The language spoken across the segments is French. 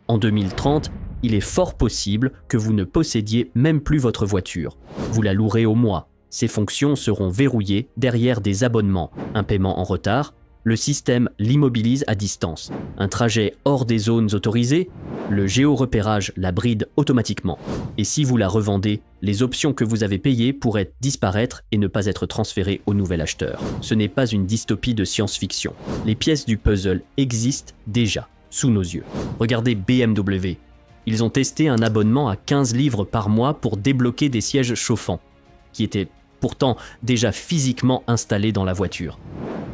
En 2030, il est fort possible que vous ne possédiez même plus votre voiture. Vous la louerez au mois. Ces fonctions seront verrouillées derrière des abonnements, un paiement en retard. Le système l'immobilise à distance. Un trajet hors des zones autorisées, le géorepérage la bride automatiquement. Et si vous la revendez, les options que vous avez payées pourraient disparaître et ne pas être transférées au nouvel acheteur. Ce n'est pas une dystopie de science-fiction. Les pièces du puzzle existent déjà, sous nos yeux. Regardez BMW. Ils ont testé un abonnement à 15 livres par mois pour débloquer des sièges chauffants, qui étaient pourtant déjà physiquement installés dans la voiture.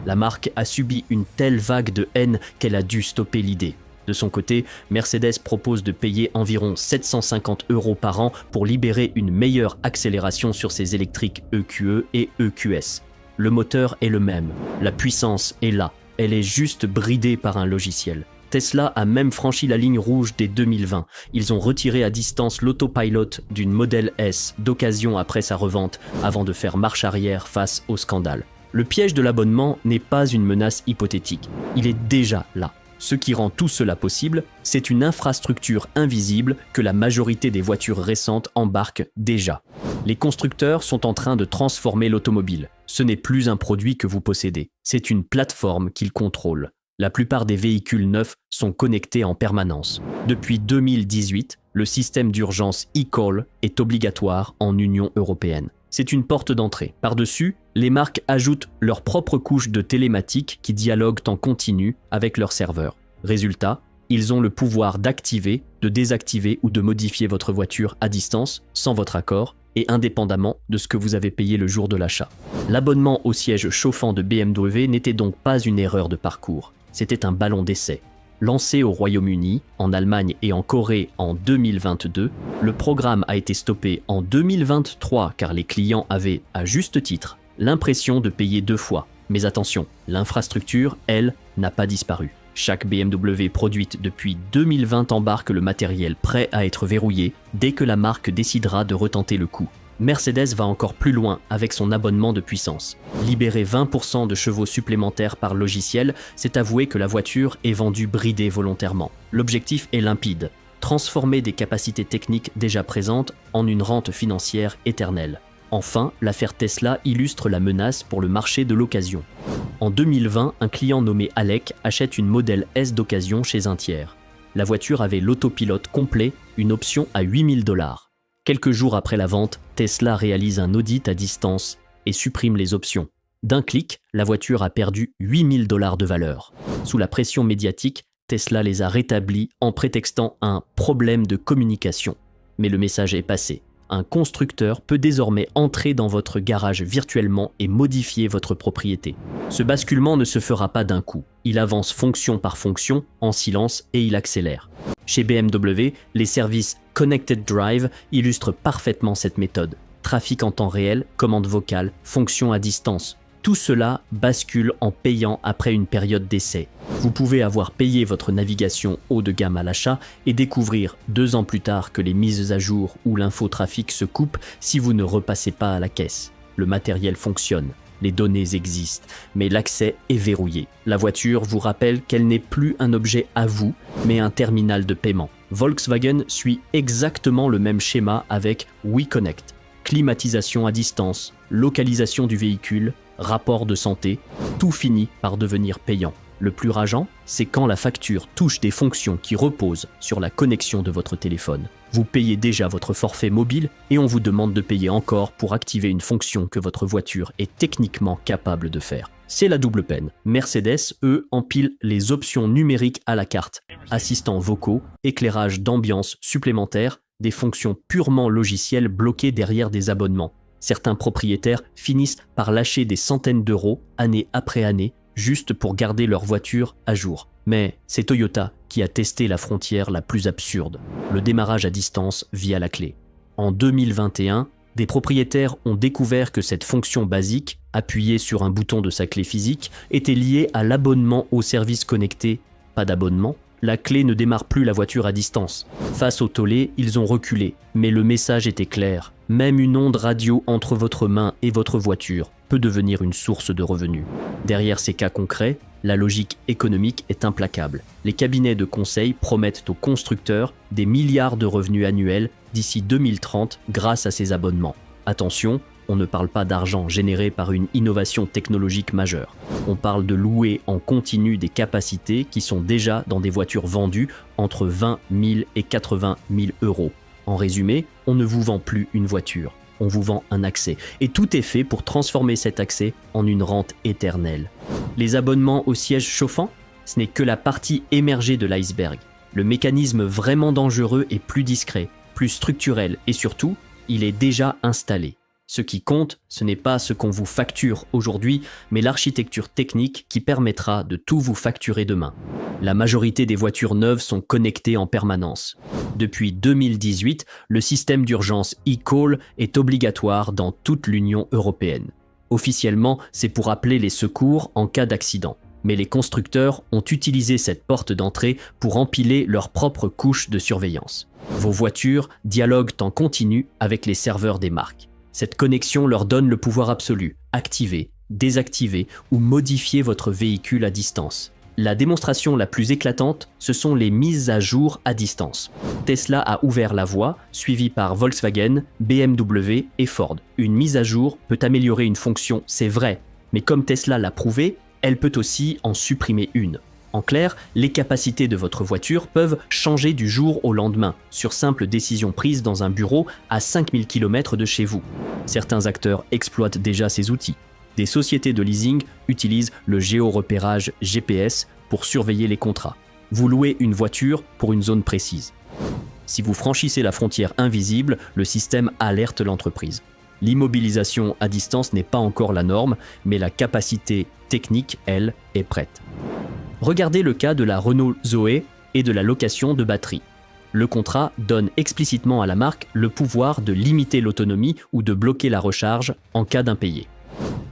La marque a subi une telle vague de haine qu'elle a dû stopper l'idée. De son côté, Mercedes propose de payer environ 750 € par an pour libérer une meilleure accélération sur ses électriques EQE et EQS. Le moteur est le même, la puissance est là, elle est juste bridée par un logiciel. Tesla a même franchi la ligne rouge dès 2020. Ils ont retiré à distance l'autopilot d'une Model S d'occasion après sa revente avant de faire marche arrière face au scandale. Le piège de l'abonnement n'est pas une menace hypothétique, il est déjà là. Ce qui rend tout cela possible, c'est une infrastructure invisible que la majorité des voitures récentes embarquent déjà. Les constructeurs sont en train de transformer l'automobile. Ce n'est plus un produit que vous possédez, c'est une plateforme qu'ils contrôlent. La plupart des véhicules neufs sont connectés en permanence. Depuis 2018, le système d'urgence eCall est obligatoire en Union européenne. C'est une porte d'entrée. Par-dessus, les marques ajoutent leur propre couche de télématique qui dialoguent en continu avec leurs serveurs. Résultat, ils ont le pouvoir d'activer, de désactiver ou de modifier votre voiture à distance, sans votre accord, et indépendamment de ce que vous avez payé le jour de l'achat. L'abonnement au siège chauffant de BMW n'était donc pas une erreur de parcours, c'était un ballon d'essai. Lancé au Royaume-Uni, en Allemagne et en Corée en 2022, le programme a été stoppé en 2023 car les clients avaient, à juste titre, l'impression de payer 2 fois. Mais attention, l'infrastructure, elle, n'a pas disparu. Chaque BMW produite depuis 2020 embarque le matériel prêt à être verrouillé dès que la marque décidera de retenter le coup. Mercedes va encore plus loin avec son abonnement de puissance. Libérer 20% de chevaux supplémentaires par logiciel, c'est avouer que la voiture est vendue bridée volontairement. L'objectif est limpide, transformer des capacités techniques déjà présentes en une rente financière éternelle. Enfin, l'affaire Tesla illustre la menace pour le marché de l'occasion. En 2020, un client nommé Alec achète une Model S d'occasion chez un tiers. La voiture avait l'autopilote complet, une option à 8 000 $. Quelques jours après la vente, Tesla réalise un audit à distance et supprime les options. D'un clic, la voiture a perdu 8 000 $ de valeur. Sous la pression médiatique, Tesla les a rétablis en prétextant un problème de communication. Mais le message est passé. Un constructeur peut désormais entrer dans votre garage virtuellement et modifier votre propriété. Ce basculement ne se fera pas d'un coup. Il avance fonction par fonction, en silence, et il accélère. Chez BMW, les services Connected Drive illustrent parfaitement cette méthode. Trafic en temps réel, commande vocale, fonction à distance. Tout cela bascule en payant après une période d'essai. Vous pouvez avoir payé votre navigation haut de gamme à l'achat et découvrir 2 ans plus tard que les mises à jour ou l'infotrafic se coupent si vous ne repassez pas à la caisse. Le matériel fonctionne, les données existent, mais l'accès est verrouillé. La voiture vous rappelle qu'elle n'est plus un objet à vous, mais un terminal de paiement. Volkswagen suit exactement le même schéma avec WeConnect. Climatisation à distance, localisation du véhicule, rapport de santé, tout finit par devenir payant. Le plus rageant, c'est quand la facture touche des fonctions qui reposent sur la connexion de votre téléphone. Vous payez déjà votre forfait mobile et on vous demande de payer encore pour activer une fonction que votre voiture est techniquement capable de faire. C'est la double peine. Mercedes, eux, empilent les options numériques à la carte. Assistants vocaux, éclairage d'ambiance supplémentaire, des fonctions purement logicielles bloquées derrière des abonnements. Certains propriétaires finissent par lâcher des centaines d'euros, année après année, juste pour garder leur voiture à jour. Mais c'est Toyota qui a testé la frontière la plus absurde, le démarrage à distance via la clé. En 2021, des propriétaires ont découvert que cette fonction basique, appuyée sur un bouton de sa clé physique, était liée à l'abonnement au service connecté. Pas d'abonnement, la clé ne démarre plus la voiture à distance. Face au tollé, ils ont reculé, mais le message était clair. Même une onde radio entre votre main et votre voiture peut devenir une source de revenus. Derrière ces cas concrets, la logique économique est implacable. Les cabinets de conseil promettent aux constructeurs des milliards de revenus annuels d'ici 2030 grâce à ces abonnements. Attention, on ne parle pas d'argent généré par une innovation technologique majeure. On parle de louer en continu des capacités qui sont déjà dans des voitures vendues entre 20 000 et 80 000 euros. En résumé, on ne vous vend plus une voiture, on vous vend un accès. Et tout est fait pour transformer cet accès en une rente éternelle. Les abonnements au siège chauffant, ce n'est que la partie émergée de l'iceberg. Le mécanisme vraiment dangereux est plus discret, plus structurel et surtout, il est déjà installé. Ce qui compte, ce n'est pas ce qu'on vous facture aujourd'hui, mais l'architecture technique qui permettra de tout vous facturer demain. La majorité des voitures neuves sont connectées en permanence. Depuis 2018, le système d'urgence eCall est obligatoire dans toute l'Union européenne. Officiellement, c'est pour appeler les secours en cas d'accident. Mais les constructeurs ont utilisé cette porte d'entrée pour empiler leur propre couche de surveillance. Vos voitures dialoguent en continu avec les serveurs des marques. Cette connexion leur donne le pouvoir absolu, activer, désactiver ou modifier votre véhicule à distance. La démonstration la plus éclatante, ce sont les mises à jour à distance. Tesla a ouvert la voie, suivi par Volkswagen, BMW et Ford. Une mise à jour peut améliorer une fonction, c'est vrai, mais comme Tesla l'a prouvé, elle peut aussi en supprimer une. En clair, les capacités de votre voiture peuvent changer du jour au lendemain, sur simple décision prise dans un bureau à 5000 km de chez vous. Certains acteurs exploitent déjà ces outils. Des sociétés de leasing utilisent le géorepérage GPS pour surveiller les contrats. Vous louez une voiture pour une zone précise. Si vous franchissez la frontière invisible, le système alerte l'entreprise. L'immobilisation à distance n'est pas encore la norme, mais la capacité technique, elle, est prête. Regardez le cas de la Renault Zoé et de la location de batterie. Le contrat donne explicitement à la marque le pouvoir de limiter l'autonomie ou de bloquer la recharge en cas d'impayé.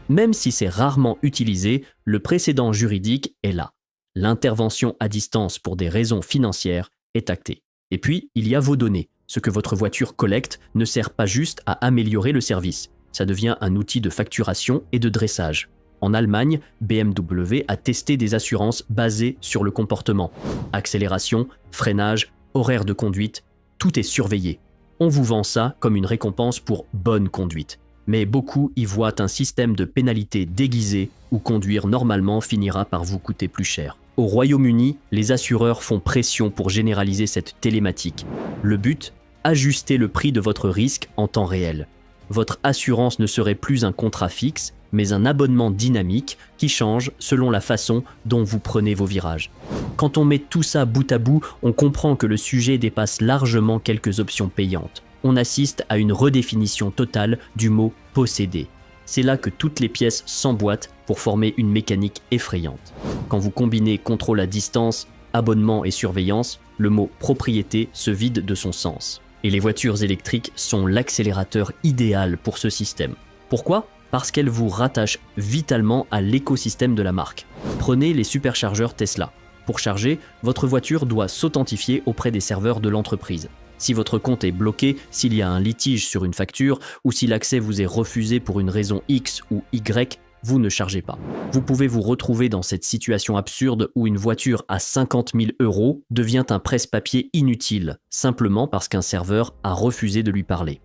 Même si c'est rarement utilisé, le précédent juridique est là. L'intervention à distance pour des raisons financières est actée. Et puis, il y a vos données. Ce que votre voiture collecte ne sert pas juste à améliorer le service. Ça devient un outil de facturation et de dressage. En Allemagne, BMW a testé des assurances basées sur le comportement. Accélération, freinage, horaire de conduite, tout est surveillé. On vous vend ça comme une récompense pour bonne conduite. Mais beaucoup y voient un système de pénalités déguisé où conduire normalement finira par vous coûter plus cher. Au Royaume-Uni, les assureurs font pression pour généraliser cette télématique. Le but ? Ajuster le prix de votre risque en temps réel. Votre assurance ne serait plus un contrat fixe, mais un abonnement dynamique qui change selon la façon dont vous prenez vos virages. Quand on met tout ça bout à bout, on comprend que le sujet dépasse largement quelques options payantes. On assiste à une redéfinition totale du mot « posséder ». C'est là que toutes les pièces s'emboîtent pour former une mécanique effrayante. Quand vous combinez contrôle à distance, abonnement et surveillance, le mot « propriété » se vide de son sens. Et les voitures électriques sont l'accélérateur idéal pour ce système. Pourquoi ? Parce qu'elles vous rattachent vitalement à l'écosystème de la marque. Prenez les superchargeurs Tesla. Pour charger, votre voiture doit s'authentifier auprès des serveurs de l'entreprise. Si votre compte est bloqué, s'il y a un litige sur une facture ou si l'accès vous est refusé pour une raison X ou Y, vous ne chargez pas. Vous pouvez vous retrouver dans cette situation absurde où une voiture à 50 000 € devient un presse-papier inutile, simplement parce qu'un serveur a refusé de lui parler.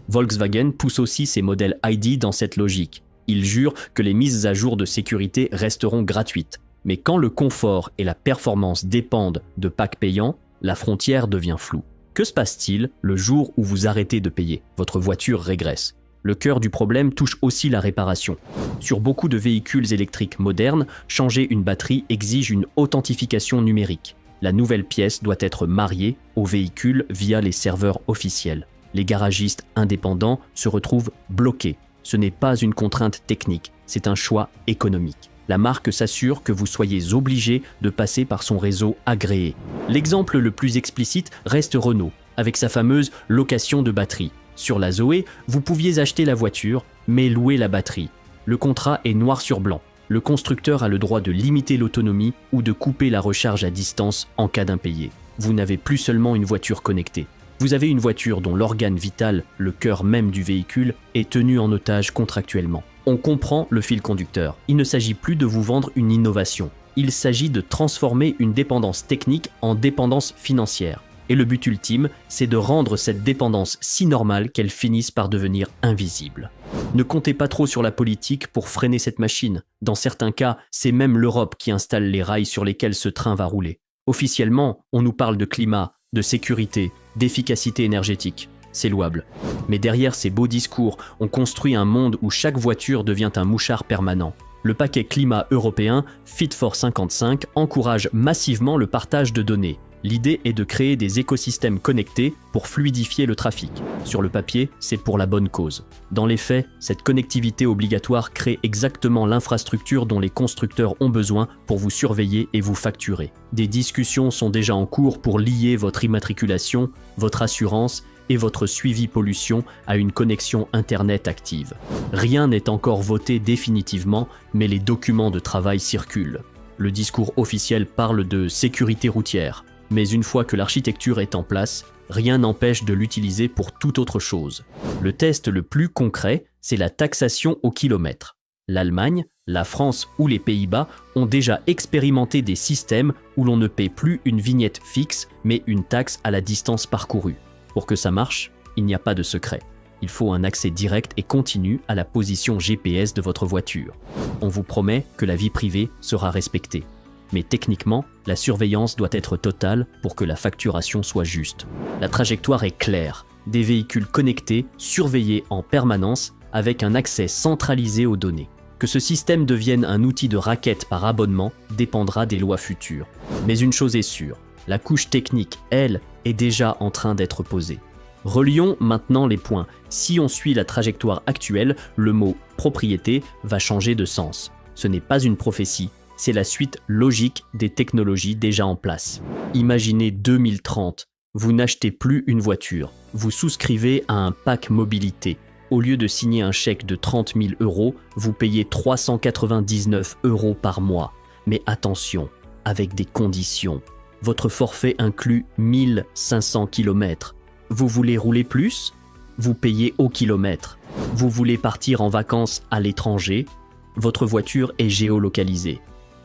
Volkswagen pousse aussi ses modèles ID dans cette logique. Il jure que les mises à jour de sécurité resteront gratuites. Mais quand le confort et la performance dépendent de packs payants, la frontière devient floue. Que se passe-t-il le jour où vous arrêtez de payer ? Votre voiture régresse. Le cœur du problème touche aussi la réparation. Sur beaucoup de véhicules électriques modernes, changer une batterie exige une authentification numérique. La nouvelle pièce doit être mariée au véhicule via les serveurs officiels. Les garagistes indépendants se retrouvent bloqués. Ce n'est pas une contrainte technique, c'est un choix économique. La marque s'assure que vous soyez obligé de passer par son réseau agréé. L'exemple le plus explicite reste Renault, avec sa fameuse location de batterie. Sur la Zoé, vous pouviez acheter la voiture, mais louer la batterie. Le contrat est noir sur blanc. Le constructeur a le droit de limiter l'autonomie ou de couper la recharge à distance en cas d'impayé. Vous n'avez plus seulement une voiture connectée. Vous avez une voiture dont l'organe vital, le cœur même du véhicule, est tenu en otage contractuellement. On comprend le fil conducteur. Il ne s'agit plus de vous vendre une innovation. Il s'agit de transformer une dépendance technique en dépendance financière. Et le but ultime, c'est de rendre cette dépendance si normale qu'elle finisse par devenir invisible. Ne comptez pas trop sur la politique pour freiner cette machine. Dans certains cas, c'est même l'Europe qui installe les rails sur lesquels ce train va rouler. Officiellement, on nous parle de climat, de sécurité, d'efficacité énergétique. C'est louable. Mais derrière ces beaux discours, on construit un monde où chaque voiture devient un mouchard permanent. Le paquet climat européen Fit for 55 encourage massivement le partage de données. L'idée est de créer des écosystèmes connectés pour fluidifier le trafic. Sur le papier, c'est pour la bonne cause. Dans les faits, cette connectivité obligatoire crée exactement l'infrastructure dont les constructeurs ont besoin pour vous surveiller et vous facturer. Des discussions sont déjà en cours pour lier votre immatriculation, votre assurance et votre suivi pollution à une connexion Internet active. Rien n'est encore voté définitivement, mais les documents de travail circulent. Le discours officiel parle de sécurité routière. Mais une fois que l'architecture est en place, rien n'empêche de l'utiliser pour toute autre chose. Le test le plus concret, c'est la taxation au kilomètre. L'Allemagne, la France ou les Pays-Bas ont déjà expérimenté des systèmes où l'on ne paie plus une vignette fixe, mais une taxe à la distance parcourue. Pour que ça marche, il n'y a pas de secret. Il faut un accès direct et continu à la position GPS de votre voiture. On vous promet que la vie privée sera respectée. Mais techniquement, la surveillance doit être totale pour que la facturation soit juste. La trajectoire est claire. Des véhicules connectés, surveillés en permanence, avec un accès centralisé aux données. Que ce système devienne un outil de raquette par abonnement dépendra des lois futures. Mais une chose est sûre, la couche technique, elle, est déjà en train d'être posée. Relions maintenant les points. Si on suit la trajectoire actuelle, le mot « propriété » va changer de sens. Ce n'est pas une prophétie. C'est la suite logique des technologies déjà en place. Imaginez 2030, vous n'achetez plus une voiture, vous souscrivez à un pack mobilité. Au lieu de signer un chèque de 30 000 €, vous payez 399 € par mois. Mais attention, avec des conditions. Votre forfait inclut 1500 km. Vous voulez rouler plus? Vous payez au kilomètre. Vous voulez partir en vacances à l'étranger? Votre voiture est géolocalisée.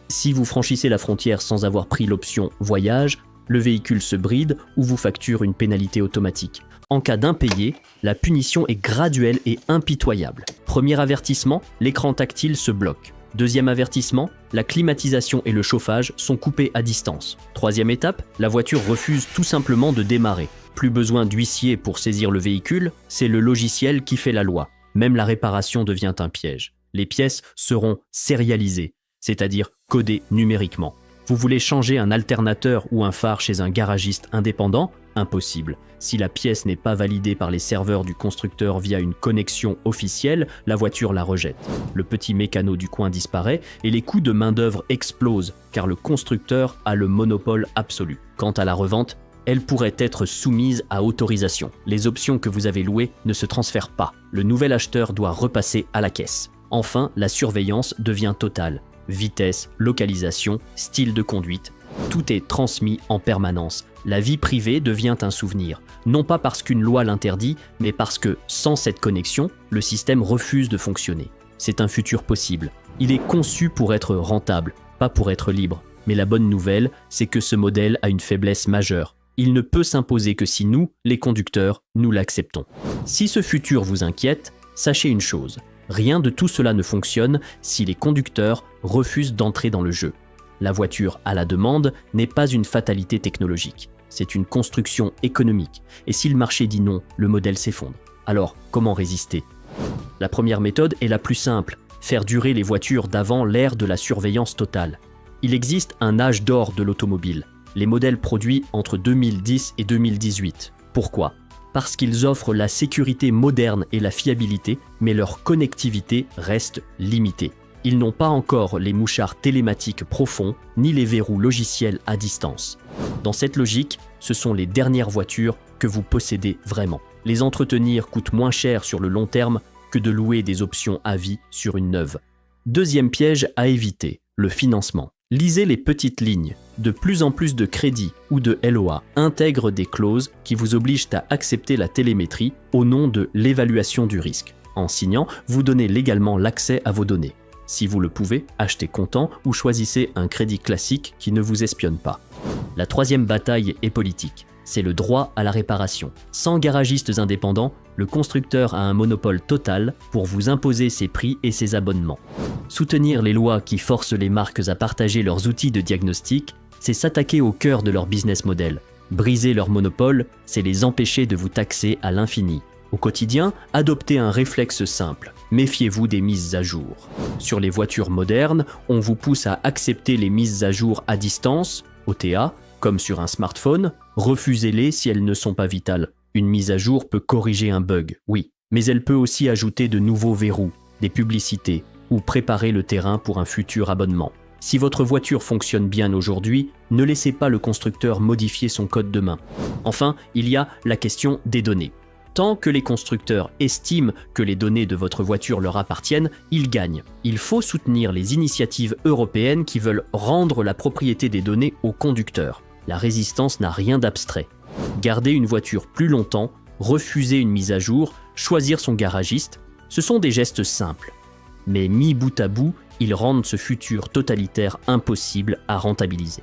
Si vous franchissez la frontière sans avoir pris l'option « Voyage », le véhicule se bride ou vous facture une pénalité automatique. En cas d'impayé, la punition est graduelle et impitoyable. Premier avertissement, l'écran tactile se bloque. Deuxième avertissement, la climatisation et le chauffage sont coupés à distance. Troisième étape, la voiture refuse tout simplement de démarrer. Plus besoin d'huissier pour saisir le véhicule, c'est le logiciel qui fait la loi. Même la réparation devient un piège. Les pièces seront sérialisées, c'est-à-dire codées numériquement. Vous voulez changer un alternateur ou un phare chez un garagiste indépendant? Impossible. Si la pièce n'est pas validée par les serveurs du constructeur via une connexion officielle, la voiture la rejette. Le petit mécano du coin disparaît et les coûts de main-d'œuvre explosent car le constructeur a le monopole absolu. Quant à la revente, elle pourrait être soumise à autorisation. Les options que vous avez louées ne se transfèrent pas. Le nouvel acheteur doit repasser à la caisse. Enfin, la surveillance devient totale. Vitesse, localisation, style de conduite, tout est transmis en permanence. La vie privée devient un souvenir, non pas parce qu'une loi l'interdit, mais parce que, sans cette connexion, le système refuse de fonctionner. C'est un futur possible. Il est conçu pour être rentable, pas pour être libre. Mais la bonne nouvelle, c'est que ce modèle a une faiblesse majeure. Il ne peut s'imposer que si nous, les conducteurs, nous l'acceptons. Si ce futur vous inquiète, sachez une chose. Rien de tout cela ne fonctionne si les conducteurs refusent d'entrer dans le jeu. La voiture à la demande n'est pas une fatalité technologique, c'est une construction économique. Et si le marché dit non, le modèle s'effondre. Alors, comment résister? La première méthode est la plus simple, faire durer les voitures d'avant l'ère de la surveillance totale. Il existe un âge d'or de l'automobile, les modèles produits entre 2010 et 2018. Pourquoi? Parce qu'ils offrent la sécurité moderne et la fiabilité, mais leur connectivité reste limitée. Ils n'ont pas encore les mouchards télématiques profonds, ni les verrous logiciels à distance. Dans cette logique, ce sont les dernières voitures que vous possédez vraiment. Les entretenir coûte moins cher sur le long terme que de louer des options à vie sur une neuve. Deuxième piège à éviter, le financement. Lisez les petites lignes. De plus en plus de crédits ou de LOA intègrent des clauses qui vous obligent à accepter la télémétrie au nom de l'évaluation du risque. En signant, vous donnez légalement l'accès à vos données. Si vous le pouvez, achetez comptant ou choisissez un crédit classique qui ne vous espionne pas. La troisième bataille est politique. C'est le droit à la réparation. Sans garagistes indépendants, le constructeur a un monopole total pour vous imposer ses prix et ses abonnements. Soutenir les lois qui forcent les marques à partager leurs outils de diagnostic, c'est s'attaquer au cœur de leur business model. Briser leur monopole, c'est les empêcher de vous taxer à l'infini. Au quotidien, adoptez un réflexe simple. Méfiez-vous des mises à jour. Sur les voitures modernes, on vous pousse à accepter les mises à jour à distance, OTA, comme sur un smartphone. Refusez-les si elles ne sont pas vitales. Une mise à jour peut corriger un bug, oui, mais elle peut aussi ajouter de nouveaux verrous, des publicités, ou préparer le terrain pour un futur abonnement. Si votre voiture fonctionne bien aujourd'hui, ne laissez pas le constructeur modifier son code demain. Enfin, il y a la question des données. Tant que les constructeurs estiment que les données de votre voiture leur appartiennent, ils gagnent. Il faut soutenir les initiatives européennes qui veulent rendre la propriété des données aux conducteurs. La résistance n'a rien d'abstrait. Garder une voiture plus longtemps, refuser une mise à jour, choisir son garagiste, ce sont des gestes simples. Mais mis bout à bout, ils rendent ce futur totalitaire impossible à rentabiliser.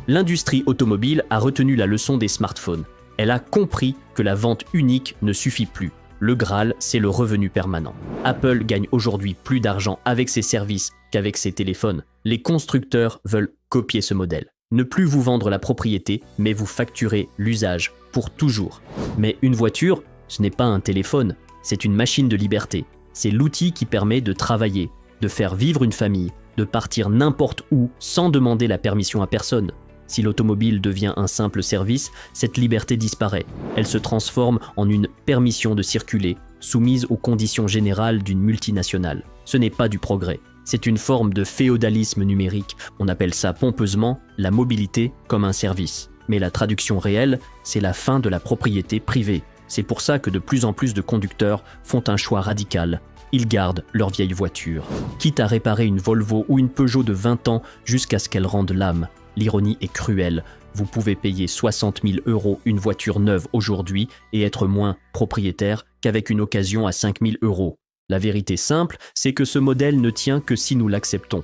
L'industrie automobile a retenu la leçon des smartphones. Elle a compris que la vente unique ne suffit plus. Le Graal, c'est le revenu permanent. Apple gagne aujourd'hui plus d'argent avec ses services qu'avec ses téléphones. Les constructeurs veulent copier ce modèle. Ne plus vous vendre la propriété, mais vous facturer l'usage, pour toujours. Mais une voiture, ce n'est pas un téléphone, c'est une machine de liberté. C'est l'outil qui permet de travailler, de faire vivre une famille, de partir n'importe où sans demander la permission à personne. Si l'automobile devient un simple service, cette liberté disparaît. Elle se transforme en une permission de circuler, soumise aux conditions générales d'une multinationale. Ce n'est pas du progrès. C'est une forme de féodalisme numérique. On appelle ça pompeusement la mobilité comme un service. Mais la traduction réelle, c'est la fin de la propriété privée. C'est pour ça que de plus en plus de conducteurs font un choix radical. Ils gardent leur vieille voiture, quitte à réparer une Volvo ou une Peugeot de 20 ans jusqu'à ce qu'elle rende l'âme. L'ironie est cruelle. Vous pouvez payer 60 000 € une voiture neuve aujourd'hui et être moins propriétaire qu'avec une occasion à 5 000 €. La vérité simple, c'est que ce modèle ne tient que si nous l'acceptons.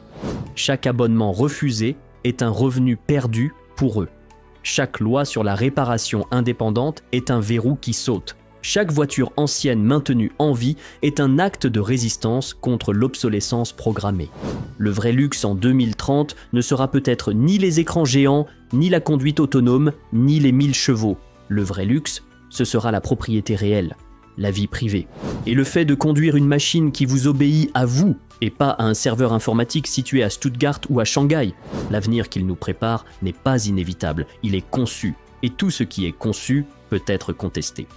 Chaque abonnement refusé est un revenu perdu pour eux. Chaque loi sur la réparation indépendante est un verrou qui saute. Chaque voiture ancienne maintenue en vie est un acte de résistance contre l'obsolescence programmée. Le vrai luxe en 2030 ne sera peut-être ni les écrans géants, ni la conduite autonome, ni les 1000 chevaux. Le vrai luxe, ce sera la propriété réelle, la vie privée. Et le fait de conduire une machine qui vous obéit à vous, et pas à un serveur informatique situé à Stuttgart ou à Shanghai. L'avenir qu'il nous prépare n'est pas inévitable, il est conçu. Et tout ce qui est conçu peut être contesté.